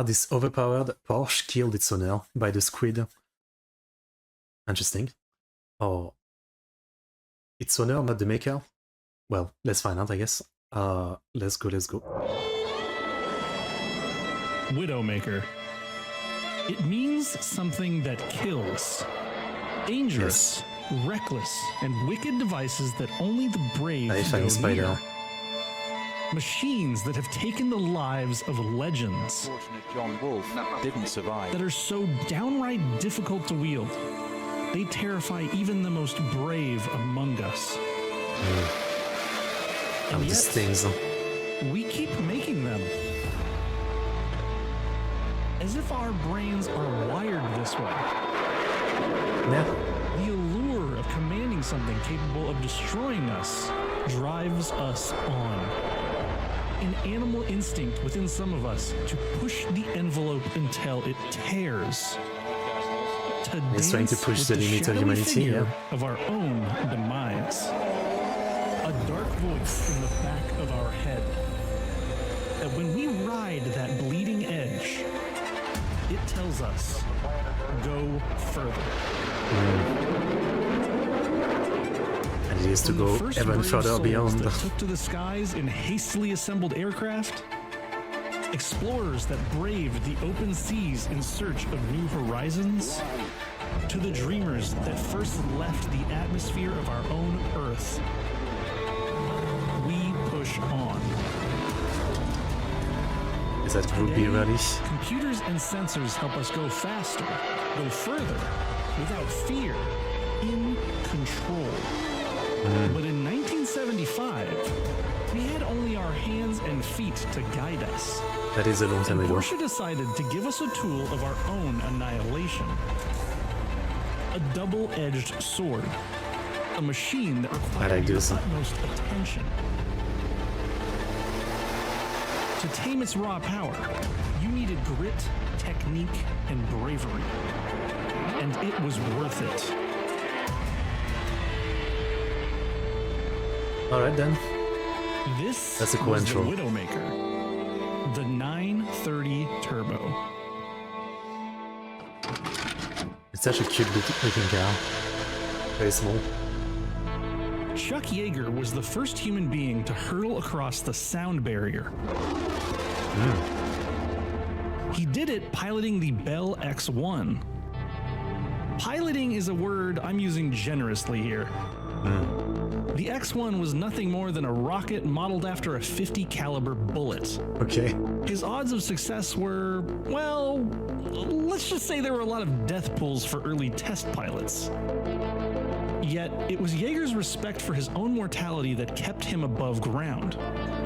This overpowered Porsche killed its owner by the squid. Interesting. Oh, its owner, not the maker? Well, let's find out, I guess. Let's go. Widowmaker. It means something that kills. Dangerous, reckless, and wicked devices that only the brave go near. Machines that have taken the lives of legends. John Wolfe didn't survive. That are so downright difficult to wield. They terrify even the most brave among us. And these things. We keep making them. As if our brains are wired this way. Yeah. The allure of commanding something capable of destroying us drives us on. An animal instinct within some of us to push the envelope until it tears. It's trying to push the limit of humanity, of our own demise. A dark voice in the back of our head. That when we ride that bleeding edge, it tells us, go further. And it is to go even further beyond. That took to the skies in hastily assembled aircraft. Explorers that braved the open seas in search of new horizons. To the dreamers that first left the atmosphere of our own Earth. We push on. Is that groupie ready? Computers and sensors help us go faster, go further, without fear, in control. But in 1975, we had only our hands and feet to guide us. That is a long time ago. Porsche decided to give us a tool of our own annihilation. A double-edged sword. A machine that required your utmost attention. To tame its raw power, you needed grit, technique, and bravery. And it was worth it. Alright then. That's a cool was intro. The Widowmaker. The 930 Turbo. It's such a cute looking car. Very small. Chuck Yeager was the first human being to hurtle across the sound barrier. He did it piloting the Bell X-1. Piloting is a word I'm using generously here. The X-1 was nothing more than a rocket modeled after a .50 caliber bullet. Okay. His odds of success were, well, let's just say there were a lot of death pools for early test pilots. Yet, it was Yeager's respect for his own mortality that kept him above ground.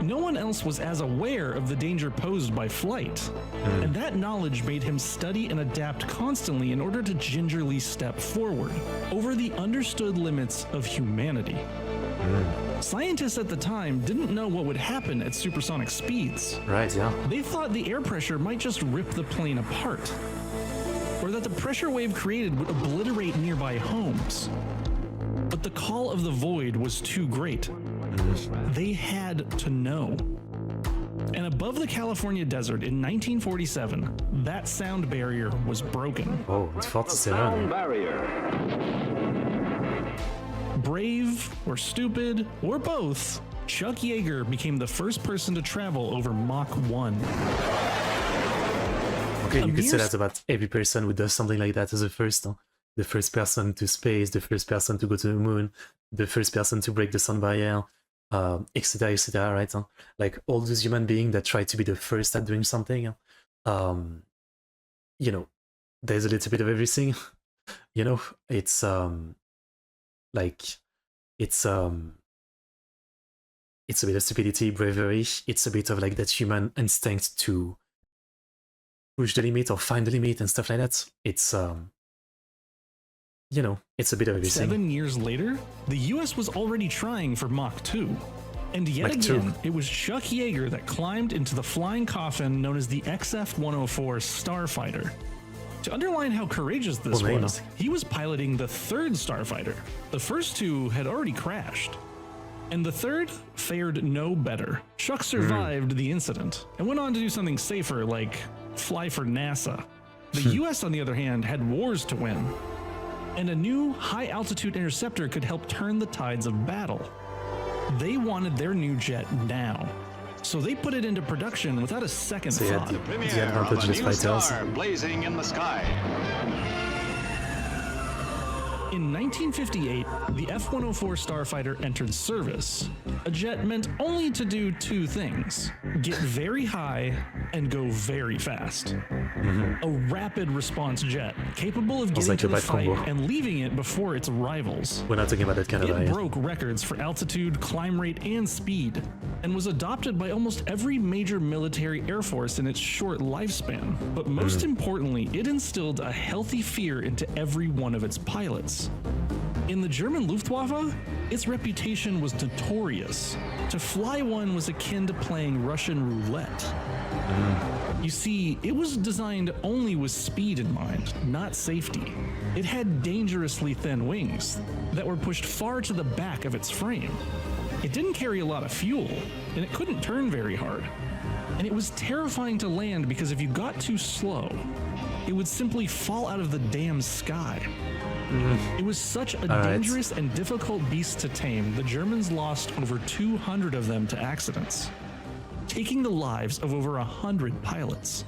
No one else was as aware of the danger posed by flight, and that knowledge made him study and adapt constantly in order to gingerly step forward, over the understood limits of humanity. Scientists at the time didn't know what would happen at supersonic speeds. Right, yeah. They thought the air pressure might just rip the plane apart, or that the pressure wave created would obliterate nearby homes. But the call of the void was too great. They had to know. And above the California desert in 1947, that sound barrier was broken. Oh, it's 47. Sound barrier. Brave, or stupid, or both, Chuck Yeager became the first person to travel over Mach 1. Okay, you could say that about every person who does something like that as a first. Huh? The first person to space, the first person to go to the moon, the first person to break the sound barrier, etc., right? Huh? Like all those human beings that try to be the first at doing something. You know, there's a little bit of everything. You know, it's like it's a bit of stupidity, bravery. It's a bit of like that human instinct to push the limit or find the limit and stuff like that. It's you know, it's a bit of everything. 7 years later, the US was already trying for Mach 2. And yet again, it was Chuck Yeager that climbed into the flying coffin known as the XF-104 Starfighter. To underline how courageous this was, he was piloting the third Starfighter. The first two had already crashed. And the third fared no better. Chuck survived the incident and went on to do something safer like fly for NASA. The US, on the other hand, had wars to win. And a new high-altitude interceptor could help turn the tides of battle. They wanted their new jet now. So they put it into production without a second So yeah, thought. the advantage is fighters. Blazing in the sky. In 1958, the F-104 Starfighter entered service. A jet meant only to do two things: get very high and go very fast. A rapid response jet, capable of getting like to a the bad fight combo. and leaving it before its rivals. We're not talking about that kind of It guy. broke records for altitude, climb rate, and speed, and was adopted by almost every major military air force in its short lifespan. But most importantly, it instilled a healthy fear into every one of its pilots. In the German Luftwaffe, its reputation was notorious. To fly one was akin to playing Russian roulette. You see, it was designed only with speed in mind, not safety. It had dangerously thin wings that were pushed far to the back of its frame. It didn't carry a lot of fuel, and it couldn't turn very hard. And it was terrifying to land because if you got too slow, it would simply fall out of the damn sky. It was such a dangerous and difficult beast to tame, the Germans lost over 200 of them to accidents, taking the lives of over 100 pilots,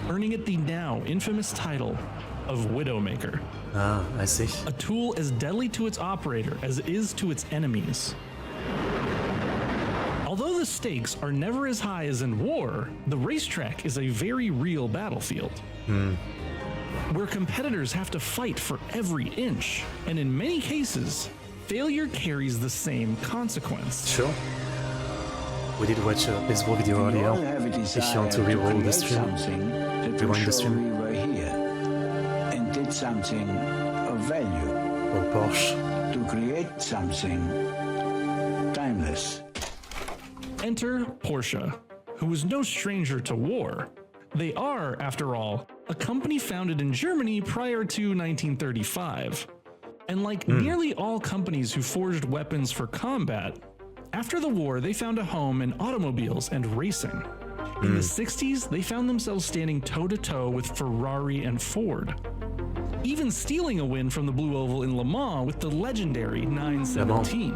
earning it the now infamous title of Widowmaker, Ah, I see. a tool as deadly to its operator as it is to its enemies. Although the stakes are never as high as in war, the racetrack is a very real battlefield. Where competitors have to fight for every inch, and in many cases, failure carries the same consequence. Sure. We did watch a baseball video We all earlier. have a If you desire want to to reroll the create stream, something that will rewind the show stream. we were here and did something of value. or Porsche. To create something timeless. Enter Porsche, who is no stranger to war. They are, after all, a company founded in Germany prior to 1935. And like nearly all companies who forged weapons for combat, after the war they found a home in automobiles and racing. In the 60s, they found themselves standing toe-to-toe with Ferrari and Ford, even stealing a win from the Blue Oval in Le Mans with the legendary 917.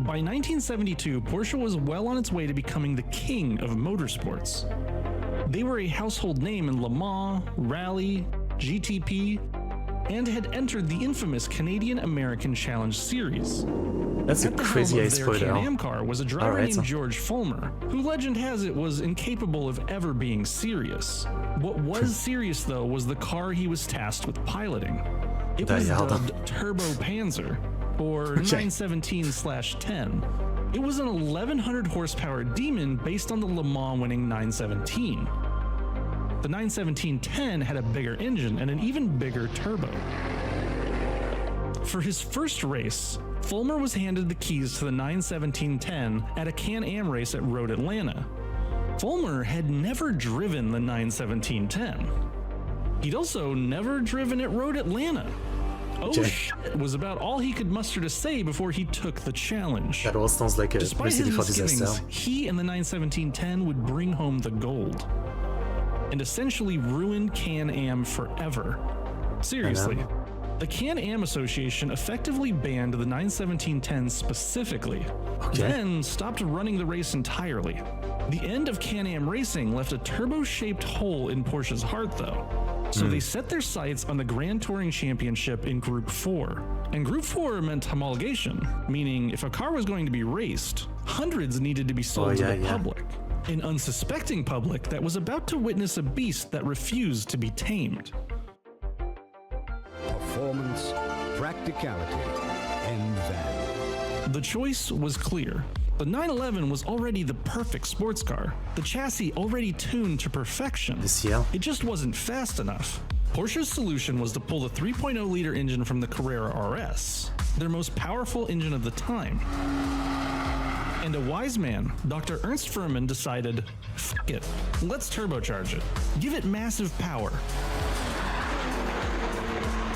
By 1972, Porsche was well on its way to becoming the king of motorsports. They were a household name in Le Mans, Rally, GTP, and had entered the infamous Canadian-American Challenge Series. That's a At the crazy helm ace of their spoiler. Can-Am car was a driver Alright, named George Fulmer, who legend has it was incapable of ever being serious. What was serious, though, was the car he was tasked with piloting. It was Dialed. dubbed Turbo Panzer, or 917/10. It was an 1,100 horsepower demon based on the Le Mans winning 917. The 917-10 had a bigger engine and an even bigger turbo. For his first race, Fulmer was handed the keys to the 917-10 at a Can-Am race at Road Atlanta. Fulmer had never driven the 917-10. He'd also never driven at Road Atlanta. Oh shit was about all he could muster to say before he took the challenge. That all sounds like a Despite his recipe for misgivings, disaster. he and the 917-10 would bring home the gold and essentially ruin Can-Am forever. Seriously, the Can-Am Association effectively banned the 917-10 specifically, then stopped running the race entirely. The end of Can-Am racing left a turbo-shaped hole in Porsche's heart, though. So they set their sights on the Grand Touring Championship in Group 4. And Group 4 meant homologation, meaning if a car was going to be raced, hundreds needed to be sold to the public. An unsuspecting public that was about to witness a beast that refused to be tamed. Performance, practicality, and value. The choice was clear. The 911 was already the perfect sports car, the chassis already tuned to perfection. This year? It just wasn't fast enough. Porsche's solution was to pull the 3.0-liter engine from the Carrera RS, their most powerful engine of the time. And a wise man, Dr. Ernst Fuhrmann, decided, F it, let's turbocharge it. Give it massive power.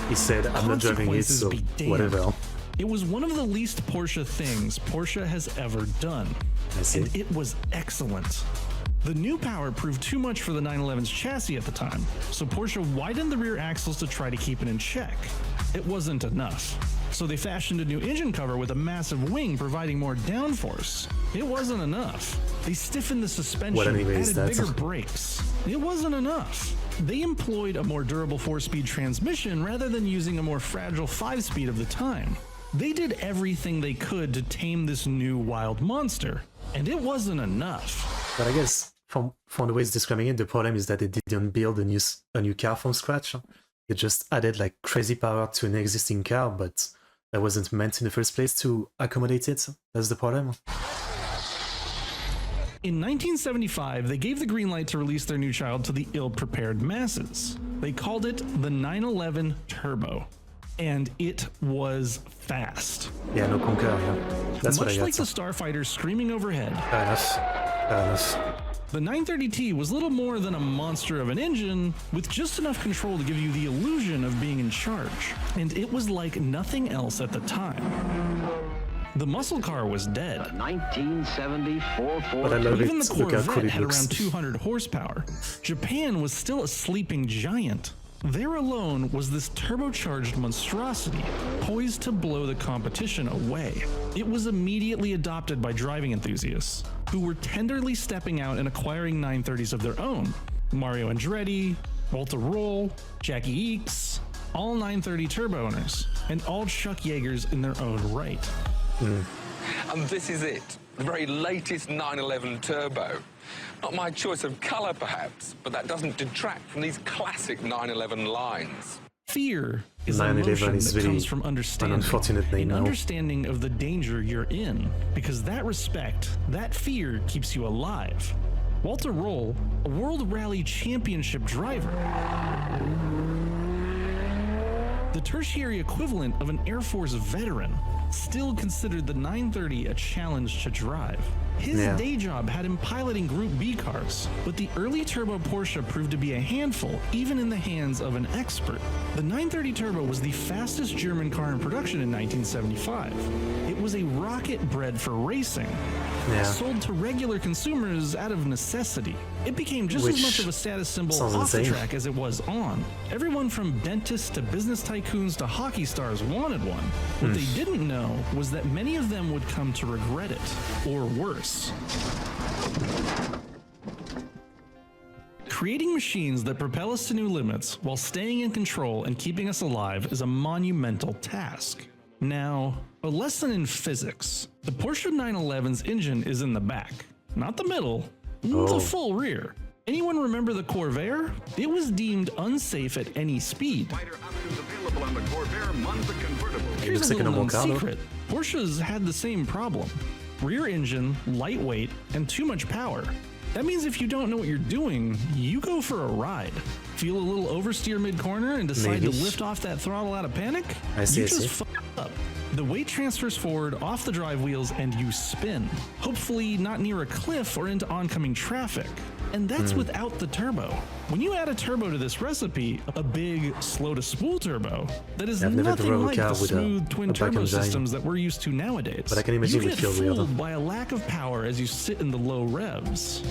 He said, I'm not driving it, Consequences so be damned. whatever. It was one of the least Porsche things Porsche has ever done. I see. And it was excellent. The new power proved too much for the 911's chassis at the time, so Porsche widened the rear axles to try to keep it in check. It wasn't enough, so they fashioned a new engine cover with a massive wing providing more downforce. It wasn't enough. They stiffened the suspension, added bigger brakes. It wasn't enough. They employed a more durable 4-speed transmission rather than using a more fragile 5-speed of the time. They did everything they could to tame this new wild monster, and it wasn't enough. But I guess from the way it's describing it, the problem is that they didn't build a new car from scratch. They just added like crazy power to an existing car, but that wasn't meant in the first place to accommodate it. That's the problem. In 1975, they gave the green light to release their new child to the ill-prepared masses. They called it the 911 Turbo. And it was fast. Yeah, no conquer, yeah. That's what I got. Much like the starfighters screaming overhead. Fair enough. Fair enough. The 930T was little more than a monster of an engine with just enough control to give you the illusion of being in charge. And it was like nothing else at the time. The muscle car was dead. 1974 Ford. But I love Even it. the Look how Corvette cool it had looks. around 200 horsepower. Japan was still a sleeping giant. There alone was this turbocharged monstrosity, poised to blow the competition away. It was immediately adopted by driving enthusiasts, who were tenderly stepping out and acquiring 930s of their own. Mario Andretti, Walter Roll, Jackie Eakes, all 930 turbo owners, and all Chuck Yeagers in their own right. And this is it, the very latest 911 Turbo. Not my choice of color, perhaps, but that doesn't detract from these classic 911 lines. Fear is an emotion that comes from understanding, an understanding of the danger you're in, because that respect, that fear keeps you alive. Walter Roll, a World Rally Championship driver, the tertiary equivalent of an Air Force veteran, still considered the 930 a challenge to drive. His day job had him piloting Group B cars, but the early turbo Porsche proved to be a handful, even in the hands of an expert. The 930 Turbo was the fastest German car in production in 1975. It was a rocket bred for racing, sold to regular consumers out of necessity. It became just as much of a status symbol off the track as it was on. Everyone from dentists to business tycoons to hockey stars wanted one. What they didn't know was that many of them would come to regret it, or worse. Creating machines that propel us to new limits while staying in control and keeping us alive is a monumental task. Now, a lesson in physics. The Porsche 911's engine is in the back, not the middle, the full rear. Anyone remember the Corvair? It was deemed unsafe at any speed. Here's a little known secret. Porsches had the same problem. Rear engine, lightweight, and too much power. That means if you don't know what you're doing, you go for a ride. Feel a little oversteer mid-corner and decide to lift off that throttle out of panic? You just fuck up. The weight transfers forward off the drive wheels and you spin. Hopefully not near a cliff or into oncoming traffic. And that's without the turbo. When you add a turbo to this recipe, a big, slow-to-spool turbo, that is nothing like the smooth twin-turbo systems that we're used to nowadays. But I can imagine you it get feel fooled weird. by a lack of power as you sit in the low revs.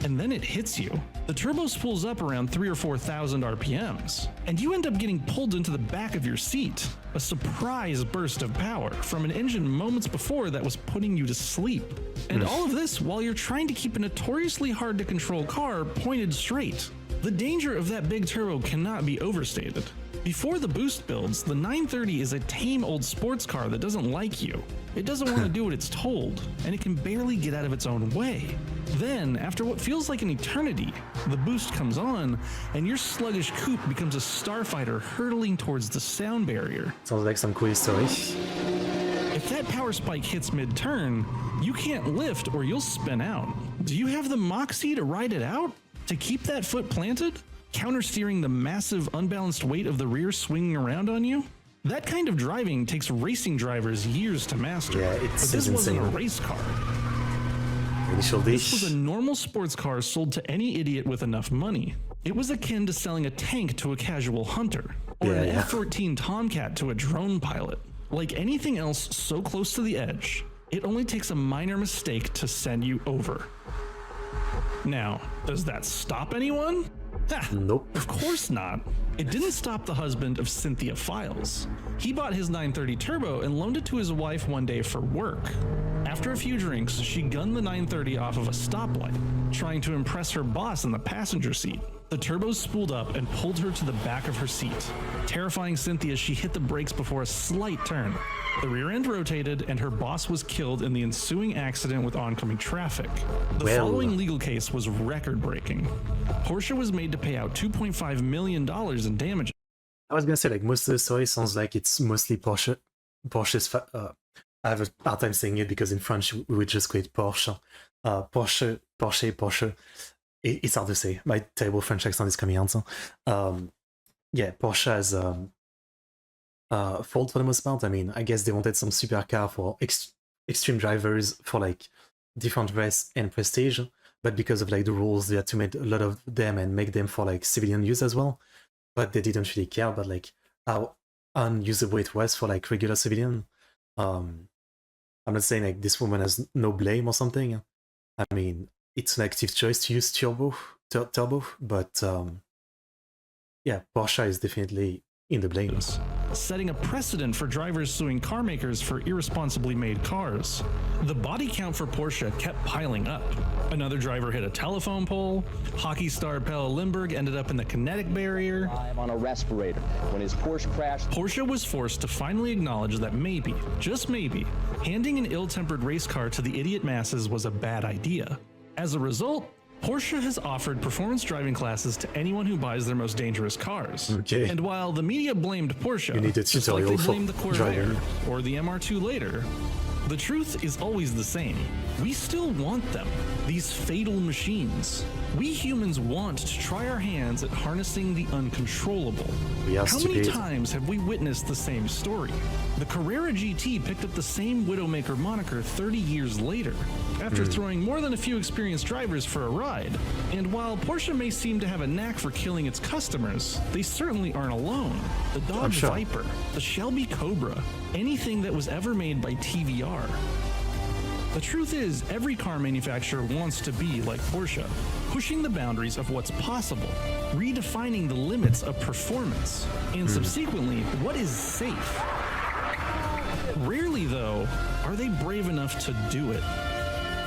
And then it hits you. The turbo spools up around 3,000 or 4,000 RPMs, and you end up getting pulled into the back of your seat. A surprise burst of power from an engine moments before that was putting you to sleep. And all of this while you're trying to keep a notoriously hard to control car pointed straight. The danger of that big turbo cannot be overstated. Before the boost builds, the 930 is a tame old sports car that doesn't like you. It doesn't want to do what it's told, and it can barely get out of its own way. Then, after what feels like an eternity, the boost comes on, and your sluggish coupe becomes a starfighter hurtling towards the sound barrier. Sounds like some cool history. If that power spike hits mid-turn, you can't lift or you'll spin out. Do you have the moxie to ride it out? To keep that foot planted? Countersteering the massive unbalanced weight of the rear swinging around on you? That kind of driving takes racing drivers years to master. Yeah, but this wasn't a race car. This was a normal sports car sold to any idiot with enough money. It was akin to selling a tank to a casual hunter, or an F-14 Tomcat to a drone pilot. Like anything else so close to the edge, it only takes a minor mistake to send you over. Now, does that stop anyone? Ha, Nope. of course not. It didn't stop the husband of Cynthia Files. He bought his 930 Turbo and loaned it to his wife one day for work. After a few drinks, she gunned the 930 off of a stoplight, trying to impress her boss in the passenger seat. The turbo spooled up and pulled her to the back of her seat. Terrifying Cynthia, she hit the brakes before a slight turn. The rear end rotated and her boss was killed in the ensuing accident with oncoming traffic. The following legal case was record-breaking. Porsche was made to pay out $2.5 million in damages. I was gonna say, like, most of the story sounds like it's mostly Porsche. I have a hard time saying it because in French we would just call it Porsche. Porsche. It's hard to say. My terrible French accent is coming out. Yeah, Porsche has fault for the most part. I mean, I guess they wanted some supercar for extreme drivers for like different race and prestige, but because of like the rules, they had to make a lot of them and make them for like civilian use as well. But they didn't really care about like how unusable it was for like regular civilian. I'm not saying like this woman has no blame or something. I mean, it's an active choice to use turbo, but yeah, Porsche is definitely in the blame. Setting a precedent for drivers suing car makers for irresponsibly made cars. The body count for Porsche kept piling up. Another driver hit a telephone pole. Hockey star Pelle Lindbergh ended up in the kinetic barrier. On a respirator when his Porsche crashed. Porsche was forced to finally acknowledge that maybe, just maybe, handing an ill-tempered race car to the idiot masses was a bad idea. As a result, Porsche has offered performance driving classes to anyone who buys their most dangerous cars. Okay. And while the media blamed Porsche, You need a just like they tutorial for blamed the Corvair driving. or the MR2 later, the truth is always the same. We still want them, these fatal machines. We humans want to try our hands at harnessing the uncontrollable. We are How many stupid. times have we witnessed the same story? The Carrera GT picked up the same Widowmaker moniker 30 years later, after throwing more than a few experienced drivers for a ride. And while Porsche may seem to have a knack for killing its customers, they certainly aren't alone. The Dodge sure. Viper, the Shelby Cobra, anything that was ever made by TVR. The truth is, every car manufacturer wants to be like Porsche, pushing the boundaries of what's possible, redefining the limits of performance, and subsequently, what is safe. Rarely, though, are they brave enough to do it.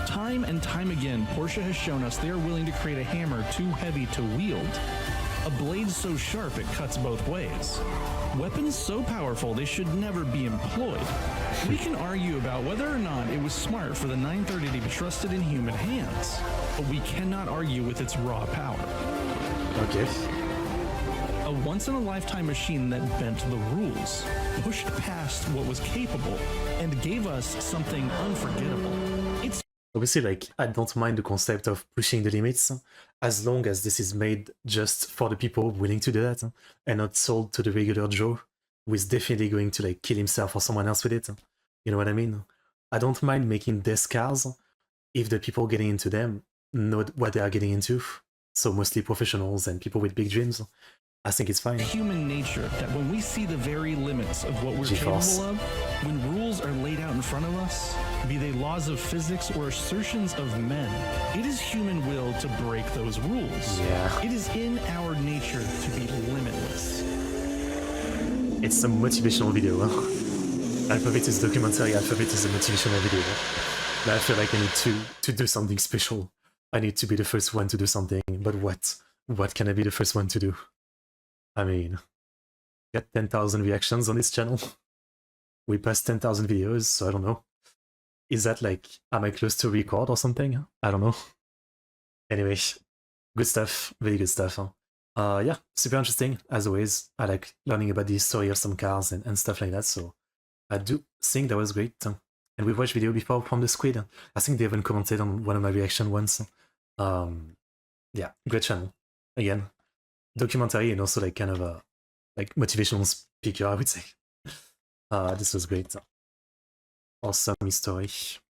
Time and time again, Porsche has shown us they are willing to create a hammer too heavy to wield, a blade so sharp it cuts both ways, weapons so powerful they should never be employed. We can argue about whether or not it was smart for the 930 to be trusted in human hands, but we cannot argue with its raw power. Okay. A once-in-a-lifetime machine that bent the rules, pushed past what was capable, and gave us something unforgettable. It's Obviously, like, I don't mind the concept of pushing the limits, as long as this is made just for the people willing to do that, and not sold to the regular Joe, who is definitely going to like kill himself or someone else with it. You know what I mean? I don't mind making death cars if the people getting into them know what they are getting into. So mostly professionals and people with big dreams. I think it's fine. human nature that when we see the very limits of what we're GeForce. capable of, when rules are laid out in front of us, be they laws of physics or assertions of men, it is human will to break those rules. Yeah. It is in our nature to be limitless. It's a motivational video. Alphabet is documentary, Alphabet is a motivational video. But I feel like I need to do something special. I need to be the first one to do something, but what? What can I be the first one to do? I mean, get 10,000 reactions on this channel. We passed 10,000 videos, so I don't know. Is that like, am I close to record or something? I don't know. Anyway, good stuff, very good stuff. Yeah, super interesting, as always. I like learning about the history of some cars and stuff like that, so I do think that was great. And we've watched video before from the Squid. I think they even commented on one of my reaction once. Yeah, great channel. Again, documentary and also like kind of a like motivational speaker, I would say. This was great. Awesome history.